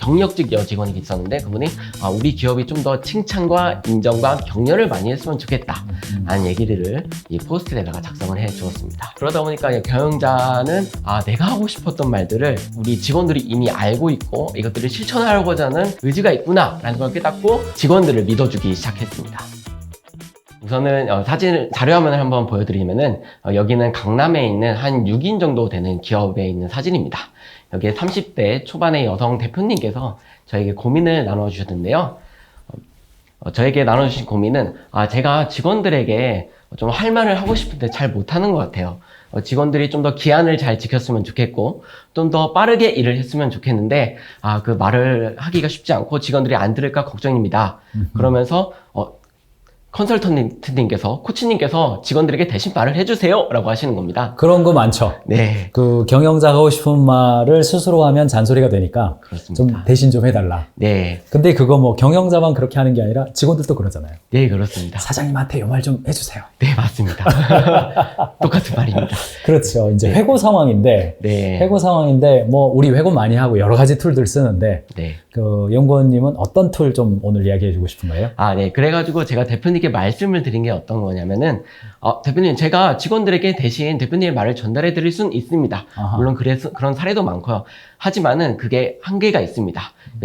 경력직 여직원이 있었는데 그분이 우리 기업이 좀 더 칭찬과 인정과 격려를 많이 했으면 좋겠다 라는 얘기를 이 포스트에다가 작성을 해 주었습니다. 그러다 보니까 경영자는 내가 하고 싶었던 말들을 우리 직원들이 이미 알고 있고 이것들을 실천하려고자 하는 의지가 있구나 라는 걸 깨닫고 직원들을 믿어주기 시작했습니다. 우선은 자료화면을 한번 보여드리면은 여기는 강남에 있는 한 6인 정도 되는 기업에 있는 사진입니다. 여기에 30대 초반의 여성 대표님께서 저에게 고민을 나눠주셨는데요. 저에게 나눠주신 고민은 제가 직원들에게 좀 할 말을 하고 싶은데 잘 못하는 것 같아요. 직원들이 좀 더 기한을 잘 지켰으면 좋겠고 좀 더 빠르게 일을 했으면 좋겠는데 그 말을 하기가 쉽지 않고 직원들이 안 들을까 걱정입니다. 그러면서 컨설턴트님께서, 코치님께서 직원들에게 대신 말을 해주세요 라고 하시는 겁니다. 그런 거 많죠. 네. 그 경영자가 하고 싶은 말을 스스로 하면 잔소리가 되니까 그렇습니다. 좀 대신 좀 해달라. 네. 근데 그거 뭐 경영자만 그렇게 하는 게 아니라 직원들도 그러잖아요. 네, 그렇습니다. 사장님한테 이 말 좀 해주세요. 네, 맞습니다. 똑같은 말입니다. 그렇죠. 이제 회고 상황인데, 네. 회고 상황인데, 뭐, 우리 회고 많이 하고 여러 가지 툴들 쓰는데, 네. 그 연구원님은 어떤 툴 좀 오늘 이야기해 주고 싶은가요? 네. 그래가지고 제가 대표님께 말씀을 드린 게 어떤 거냐면은, 대표님, 제가 직원들에게 대신 대표님의 말을 전달해 드릴 수는 있습니다. 아하. 물론 그런 사례도 많고요. 하지만은 그게 한계가 있습니다.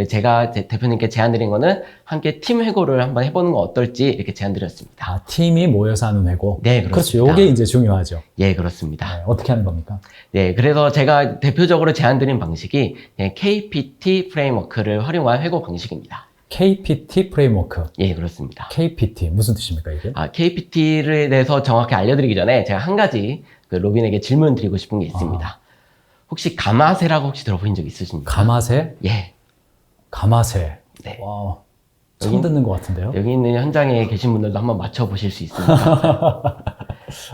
제가 대표님께 제안 드린 거는 함께 팀 회고를 한번 해보는 거 어떨지 이렇게 제안 드렸습니다. 팀이 모여서 하는 회고? 네, 그렇죠. 그렇습니다. 요게 이제 중요하죠. 예, 그렇습니다. 네, 어떻게 하는 겁니까? 네, 그래서 제가 대표적으로 제안 드린 방식이 KPT 프레임워크를 활용한 회고 방식입니다. KPT 프레임워크. 예, 그렇습니다. KPT 무슨 뜻입니까 이게? KPT에 대해서 정확히 알려드리기 전에 제가 한 가지 로빈에게 질문 드리고 싶은 게 있습니다. 혹시 가마세라고 혹시 들어보신 적 있으십니까? 가마세? 예. 가마세. 네. 와, 처음 듣는 것 같은데요? 여기 있는 현장에 계신 분들도 한번 맞춰보실 수 있습니다.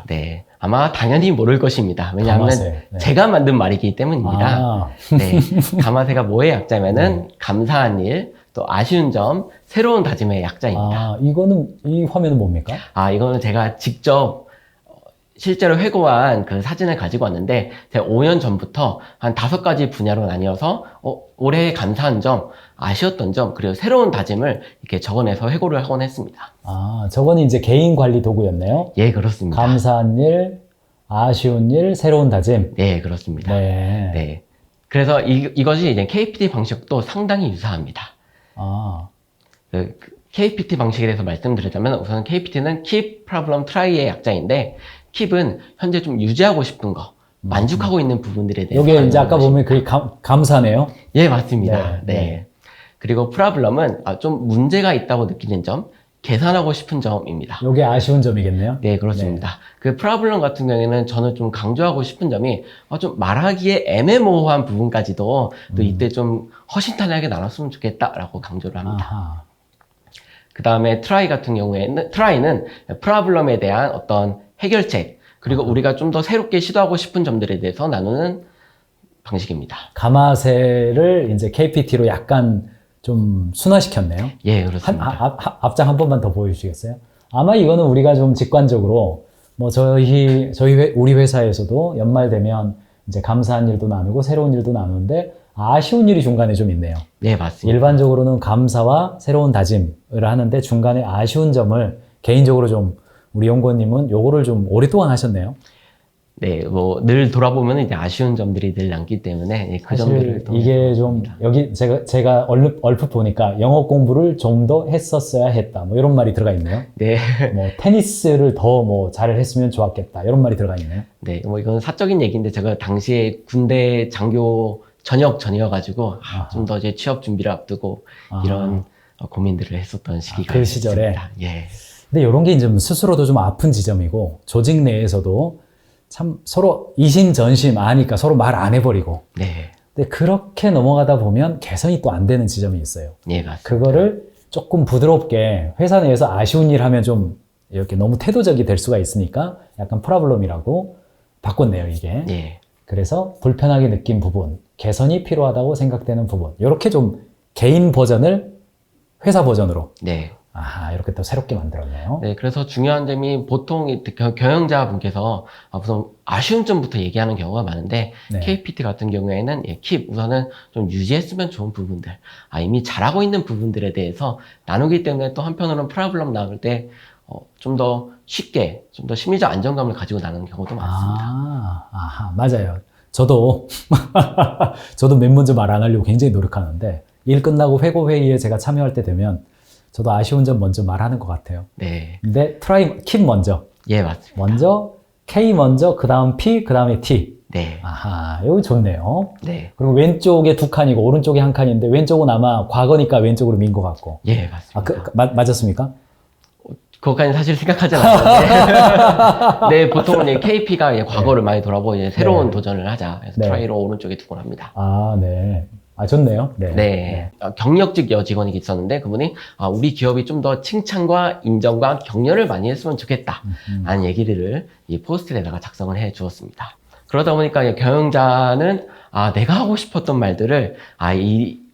네. 아마 당연히 모를 것입니다. 왜냐하면 가마세. 네. 제가 만든 말이기 때문입니다. 네. 가마세가 뭐의 약자면은 감사한 일, 또 아쉬운 점, 새로운 다짐의 약자입니다. 이거는, 이 화면은 뭡니까? 이거는 제가 직접 실제로 회고한 그 사진을 가지고 왔는데 제가 5년 전부터 한 5가지 분야로 나뉘어서 올해 감사한 점, 아쉬웠던 점, 그리고 새로운 다짐을 이렇게 적어내서 회고를 하곤 했습니다. 저거는 이제 개인 관리 도구였네요. 예, 그렇습니다. 감사한 일, 아쉬운 일, 새로운 다짐. 네, 그렇습니다. 네. 네. 그래서 이것이 이제 KPT 방식도 상당히 유사합니다. KPT 방식에 대해서 말씀드리자면 우선 KPT는 Keep, Problem, Try의 약자인데 Keep은 현재 좀 유지하고 싶은 거, 만족하고 있는 부분들에 대해서 이게 이제 아까 보면 그게 감사네요. 예, 맞습니다. 네. 네. 그리고 Problem은 좀 문제가 있다고 느끼는 점, 개선하고 싶은 점입니다. 이게 아쉬운 점이겠네요. 네, 그렇습니다. 그 프로블럼 같은 경우에는 저는 좀 강조하고 싶은 점이 좀 말하기에 애매모호한 부분까지도 또 이때 좀 허심탄회하게 나눴으면 좋겠다라고 강조를 합니다. 그 다음에 트라이 같은 경우에는 트라이는 프로블럼에 대한 어떤 해결책 그리고 우리가 좀 더 새롭게 시도하고 싶은 점들에 대해서 나누는 방식입니다. 가마세를 이제 KPT로 약간 좀 순화시켰네요. 예, 그렇습니다. 앞장 한 번만 더 보여주시겠어요? 아마 이거는 우리가 좀 직관적으로 뭐 우리 회사에서도 연말 되면 이제 감사한 일도 나누고 새로운 일도 나누는데 아쉬운 일이 중간에 좀 있네요. 네, 맞습니다. 일반적으로는 감사와 새로운 다짐을 하는데 중간에 아쉬운 점을 개인적으로 좀 우리 연구원님은 요거를 좀 오랫동안 하셨네요. 네, 뭐 늘 돌아보면 이제 아쉬운 점들이 늘 남기 때문에 그 점들을 이게 좀 여기 제가 얼핏 보니까 영어 공부를 좀 더 했었어야 했다. 뭐 이런 말이 들어가 있네요. 네. 뭐 테니스를 더 뭐 잘을 했으면 좋았겠다. 이런 말이 들어가 있네요. 네, 뭐 이건 사적인 얘기인데 제가 당시에 군대 장교 전역 전이어가지고 좀 더 이제 취업 준비를 앞두고 이런 고민들을 했었던 시기가 그 시절에. 있습니다. 예. 근데 이런 게 이제 스스로도 좀 아픈 지점이고 조직 내에서도 참 서로 이심전심 아니까 서로 말 안 해버리고. 네. 근데 그렇게 넘어가다 보면 개선이 또 안 되는 지점이 있어요. 예, 맞습니다. 그거를 조금 부드럽게 회사 내에서 아쉬운 일 하면 좀 이렇게 너무 태도적이 될 수가 있으니까 약간 프로블럼이라고 바꿨네요, 이게. 예. 그래서 불편하게 느낀 부분, 개선이 필요하다고 생각되는 부분, 이렇게 좀 개인 버전을 회사 버전으로 네. 아하, 이렇게 또 새롭게 만들었네요. 네, 그래서 중요한 점이 보통 경영자분께서 우선 아쉬운 점부터 얘기하는 경우가 많은데 네. KPT 같은 경우에는 킵 우선은 좀 유지했으면 좋은 부분들, 이미 잘하고 있는 부분들에 대해서 나누기 때문에 또 한편으로는 프로블럼 나올 때 좀 더 쉽게, 좀 더 심리적 안정감을 가지고 나가는 경우도 많습니다. 아하, 맞아요. 저도 맨 먼저 말 안 하려고 굉장히 노력하는데 일 끝나고 회고 회의에 제가 참여할 때 되면 저도 아쉬운 점 먼저 말하는 것 같아요. 네, 근데 킵 먼저, 예, 맞습니다. 먼저 K 먼저, 그 다음 P, 그 다음에 T. 네, 아하, 여기 좋네요. 네, 그리고 왼쪽에 두 칸이고 오른쪽에 한 칸인데 왼쪽은 아마 과거니까 왼쪽으로 민 것 같고. 예, 맞습니다. 맞았습니까? 그것까지는 사실 생각하지 않았는데 네, 보통은 KP가 과거를 많이 돌아보고 이제 새로운 네. 도전을 하자. 그래서 네. 트라이로 오른쪽에 두곤 합니다. 네. 좋네요. 네. 네. 경력직 여직원이 있었는데 그분이 우리 기업이 좀 더 칭찬과 인정과 격려를 많이 했으면 좋겠다 라는 얘기를 이 포스트에다가 작성을 해 주었습니다. 그러다 보니까 경영자는 내가 하고 싶었던 말들을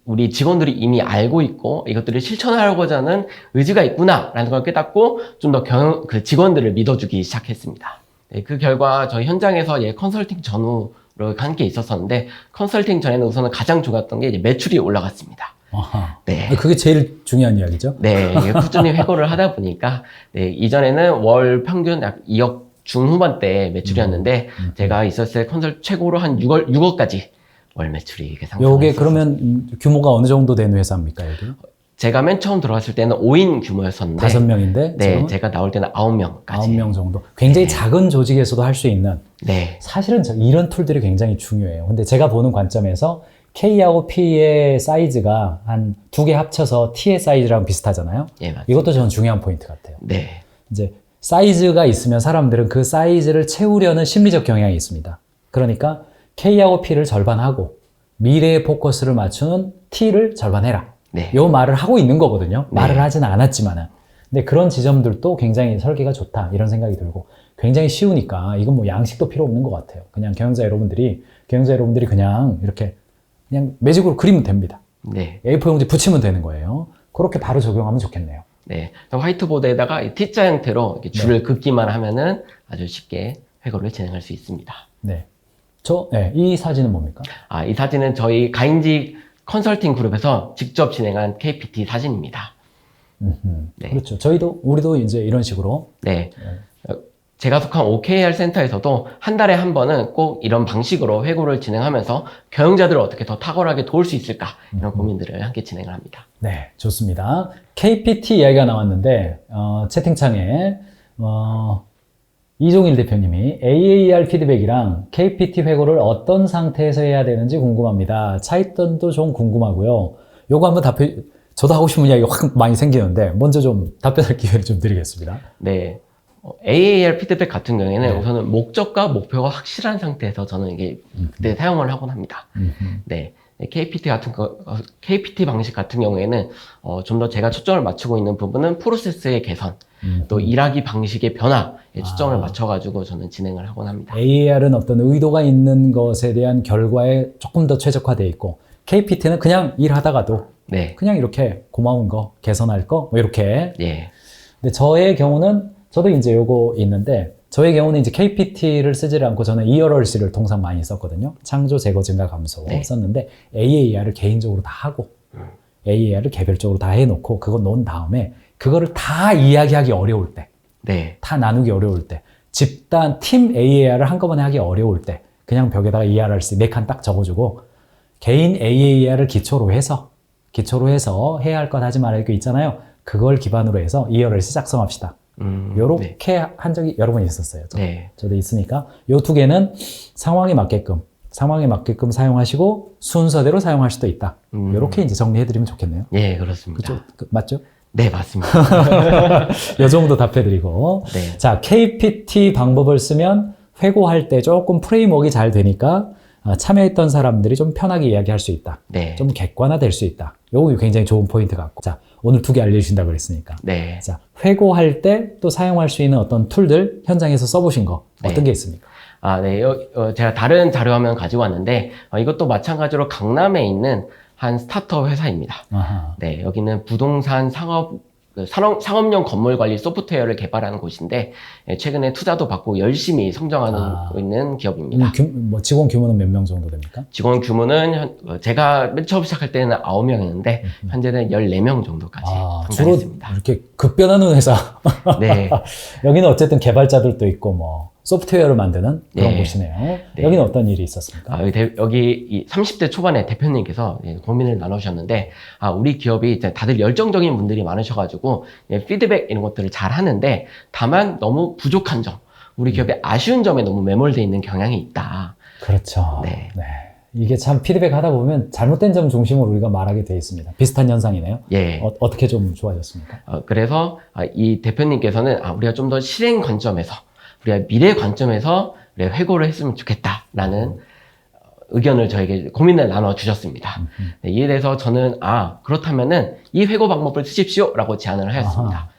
우리 직원들이 이미 알고 있고 이것들을 실천하려고자 하는 의지가 있구나 라는 걸 깨닫고 좀 더 그 직원들을 믿어주기 시작했습니다. 네, 그 결과 저희 현장에서 컨설팅 전후로 간 게 있었었는데 컨설팅 전에는 우선은 가장 좋았던 게 이제 매출이 올라갔습니다. 아하. 네. 그게 제일 중요한 이야기죠? 네, 이게 꾸준히 회고를 하다 보니까 네, 이전에는 월 평균 약 2억 중후반대 매출이었는데 제가 있었을 때 컨설 최고로 한 6억까지 월 매출이 이렇게 상승했어요. 요게 그러면 규모가 어느 정도 되는 회사입니까, 여기? 제가 맨 처음 들어갔을 때는 5인 규모였었는데 5명인데? 네, 제가 나올 때는 9명까지. 9명 정도. 굉장히 작은 조직에서도 할 수 있는. 네, 사실은 이런 툴들이 굉장히 중요해요. 근데 제가 보는 관점에서 K하고 P의 사이즈가 한 2개 합쳐서 T의 사이즈랑 비슷하잖아요. 예, 맞습니다. 이것도 저는 중요한 포인트 같아요. 네, 이제 사이즈가 있으면 사람들은 그 사이즈를 채우려는 심리적 경향이 있습니다. 그러니까 K하고 P를 절반하고 미래의 포커스를 맞추는 T를 절반해라. 네, 요 말을 하고 있는 거거든요. 네. 말을 하지는 않았지만은. 근데 그런 지점들도 굉장히 설계가 좋다. 이런 생각이 들고 굉장히 쉬우니까 이건 뭐 양식도 필요 없는 것 같아요. 그냥 경영자 여러분들이 그냥 이렇게 그냥 매직으로 그리면 됩니다. 네, A4 용지 붙이면 되는 거예요. 그렇게 바로 적용하면 좋겠네요. 네. 화이트보드에다가 이 T자 형태로 이렇게 줄을 긋기만 하면은 아주 쉽게 회고를 진행할 수 있습니다. 네. 이 사진은 뭡니까? 이 사진은 저희 가인직 컨설팅 그룹에서 직접 진행한 KPT 사진입니다. 네. 그렇죠. 우리도 이제 이런 식으로. 네. 제가 속한 OKR 센터에서도 한 달에 한 번은 꼭 이런 방식으로 회고를 진행하면서 경영자들을 어떻게 더 탁월하게 도울 수 있을까 이런 고민들을 함께 진행을 합니다. 네, 좋습니다. KPT 이야기가 나왔는데 채팅창에 이종일 대표님이 AAR 피드백이랑 KPT 회고를 어떤 상태에서 해야 되는지 궁금합니다. 차이점도 좀 궁금하고요. 요거 한번 저도 하고 싶은 이야기가 확 많이 생기는데 먼저 좀 답변할 기회를 좀 드리겠습니다. 네. AAR 피드백 같은 경우에는 네. 우선은 목적과 목표가 확실한 상태에서 저는 이게 그때 사용을 하곤 합니다. 네. KPT 방식 같은 경우에는 좀 더 제가 초점을 맞추고 있는 부분은 프로세스의 개선, 또 일하기 방식의 변화에 초점을 맞춰가지고 저는 진행을 하곤 합니다. AAR은 어떤 의도가 있는 것에 대한 결과에 조금 더 최적화되어 있고 KPT는 그냥 일하다가도 네. 그냥 이렇게 고마운 거, 개선할 거, 뭐 이렇게. 예. 근데 저의 경우는 저도 이제 요거 있는데 저의 경우는 이제 KPT를 쓰지 않고 저는 ERRC를 통상 많이 썼거든요. 창조, 재고, 증가, 감소 네. 썼는데 AAR을 개인적으로 다 하고 AAR을 개별적으로 다 해놓고 그거 놓은 다음에 그거를 다 이야기하기 어려울 때, 네. 다 나누기 어려울 때, 집단, 팀 AAR을 한꺼번에 하기 어려울 때 그냥 벽에다가 ERRC 4칸 딱 적어주고 개인 AAR을 기초로 해서 해야 할 것 하지 말아야 할 거 있잖아요. 그걸 기반으로 해서 ERRC 작성합시다. 요렇게 네. 한 적이 여러 번 있었어요. 네. 저도 있으니까 요 두 개는 상황에 맞게끔 사용하시고 순서대로 사용할 수도 있다. 요렇게 이제 정리해드리면 좋겠네요. 예, 그렇습니다. 그죠? 맞죠? 네, 맞습니다. 요 정도 답해드리고. 네. 자, KPT 방법을 쓰면 회고할 때 조금 프레임워크가 잘 되니까 참여했던 사람들이 좀 편하게 이야기할 수 있다. 네. 좀 객관화될 수 있다. 요거 굉장히 좋은 포인트 같고. 자, 오늘 2개 알려주신다고 그랬으니까. 네. 자, 회고할 때 또 사용할 수 있는 어떤 툴들 현장에서 써보신 거 어떤 네. 게 있습니까? 네. 제가 다른 자료 화면 가지고 왔는데, 이것도 마찬가지로 강남에 있는 한 스타트업 회사입니다. 아하. 네. 여기는 부동산 상업 그 상업용 건물 관리 소프트웨어를 개발하는 곳인데 최근에 투자도 받고 열심히 성장하고 있는 기업입니다. 뭐 직원 규모는 몇 명 정도 됩니까? 직원 규모는 제가 맨 처음 시작할 때는 9명이었는데 현재는 14명 정도까지 주로 성장했습니다. 이렇게 급변하는 회사. 네. 여기는 어쨌든 개발자들도 있고 뭐 소프트웨어를 만드는 그런 네. 곳이네요. 네. 여기는 어떤 일이 있었습니까? 여기 이 30대 초반에 대표님께서 고민을 나누셨는데, 우리 기업이 이제 다들 열정적인 분들이 많으셔가지고, 피드백 이런 것들을 잘 하는데, 다만 너무 부족한 점, 우리 기업의 아쉬운 점에 너무 매몰되어 있는 경향이 있다. 그렇죠. 네. 이게 참 피드백 하다 보면 잘못된 점 중심으로 우리가 말하게 돼 있습니다. 비슷한 현상이네요. 예. 어떻게 좀 좋아졌습니까? 그래서 이 대표님께서는 우리가 좀 더 실행 관점에서, 우리가 미래 관점에서 우리가 회고를 했으면 좋겠다라는 의견을 저에게 고민을 나눠주셨습니다. 네, 이에 대해서 저는 그렇다면은 이 회고 방법을 쓰십시오라고 제안을 하였습니다.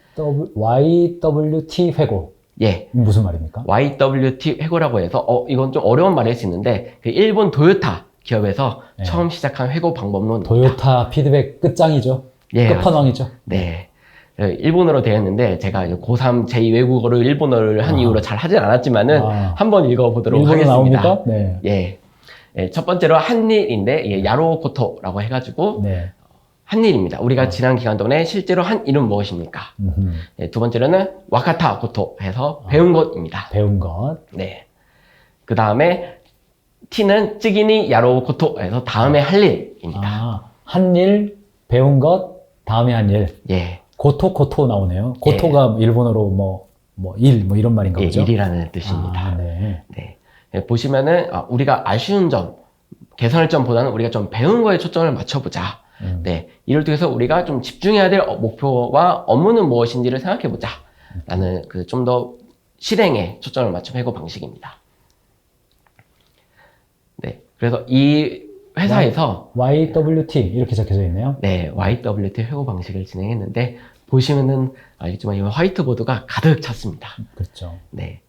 YWT 회고. 예. 무슨 말입니까? YWT 회고라고 해서 이건 좀 어려운 말일 수 있는데 그 일본 도요타 기업에서 네. 처음 시작한 회고 방법론. 도요타 피드백 끝장이죠. 예, 끝판왕이죠. 네. 일본어로 되어 있는데 제가 고3 제2외국어를 일본어를 한 이후로 잘 하진 않았지만은 한번 읽어보도록 일본어 하겠습니다. 나옵니까? 네. 예. 첫 번째로 한일인데 야로코토라고 해가지고 네. 한일입니다. 우리가 지난 기간 동안에 실제로 한 일은 무엇입니까? 두 번째로는 와카타 고토 해서 배운 것입니다. 배운 것. 네. 그 다음에 T는 찌기니 야로 고토 해서 다음에 할 일입니다. 한일 배운 것 다음에 한 일. 예. 고토 나오네요. 고토가 일본어로 일 이런 말인가 예, 보죠? 일이라는 뜻입니다. 네. 네. 예, 보시면은 우리가 아쉬운 점, 개선할 점보다는 우리가 좀 배운 거에 초점을 맞춰보자. 네. 이를 통해서 우리가 좀 집중해야 될 목표와 업무는 무엇인지를 생각해보자. 라는 그 좀 더 실행에 초점을 맞춘 회고 방식입니다. 네. 그래서 이 회사에서 YWT 이렇게 적혀져 있네요. 네, YWT 회고 방식을 진행했는데 보시면은 알겠지만 이 화이트보드가 가득 찼습니다. 그렇죠. 네.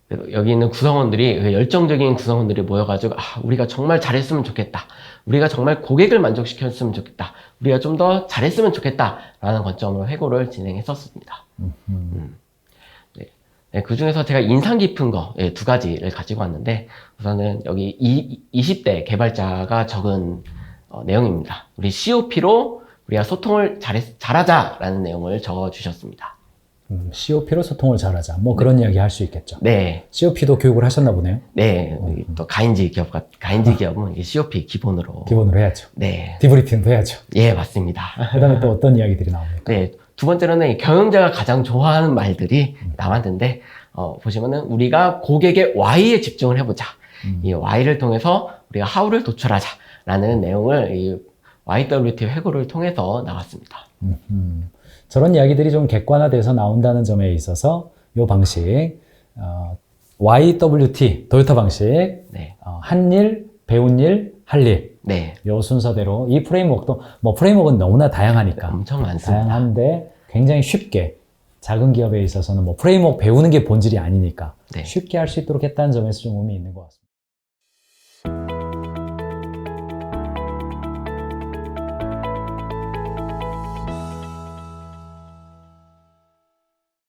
그래서 여기 있는 구성원들이 열정적인 구성원들이 모여가지고 우리가 정말 잘했으면 좋겠다. 우리가 정말 고객을 만족시켰으면 좋겠다. 우리가 좀 더 잘했으면 좋겠다라는 관점으로 회고를 진행했었습니다. 네, 그 중에서 제가 인상 깊은 거 두 가지를 가지고 왔는데 우선은 여기 20대 개발자가 적은 내용입니다. 우리 COP로 우리가 소통을 잘하자라는 내용을 적어주셨습니다. COP로 소통을 잘하자. 그런 이야기 할 수 있겠죠. 네. COP도 교육을 하셨나 보네요. 네. 또 가인지 기업은 COP 기본으로 해야죠. 네. 디브리핑도 해야죠. 예, 맞습니다. 그 다음에 또 어떤 이야기들이 나옵니까? 네. 두 번째로는 경영자가 가장 좋아하는 말들이 나왔는데, 보시면은 우리가 고객의 Y에 집중을 해보자. 이 Y를 통해서 우리가 How를 도출하자라는 내용을 이 YWT 회고를 통해서 나왔습니다. 저런 이야기들이 좀 객관화돼서 나온다는 점에 있어서 이 방식, YWT, 도요타 방식, 네. 한 일, 배운 일, 할 일. 네. 이 순서대로 이 프레임워크도 프레임워크는 너무나 다양하니까 엄청 많습니다. 다양한데 굉장히 쉽게 작은 기업에 있어서는 프레임워크 배우는 게 본질이 아니니까 네. 쉽게 할 수 있도록 했다는 점에서 좀 의미 있는 것 같습니다.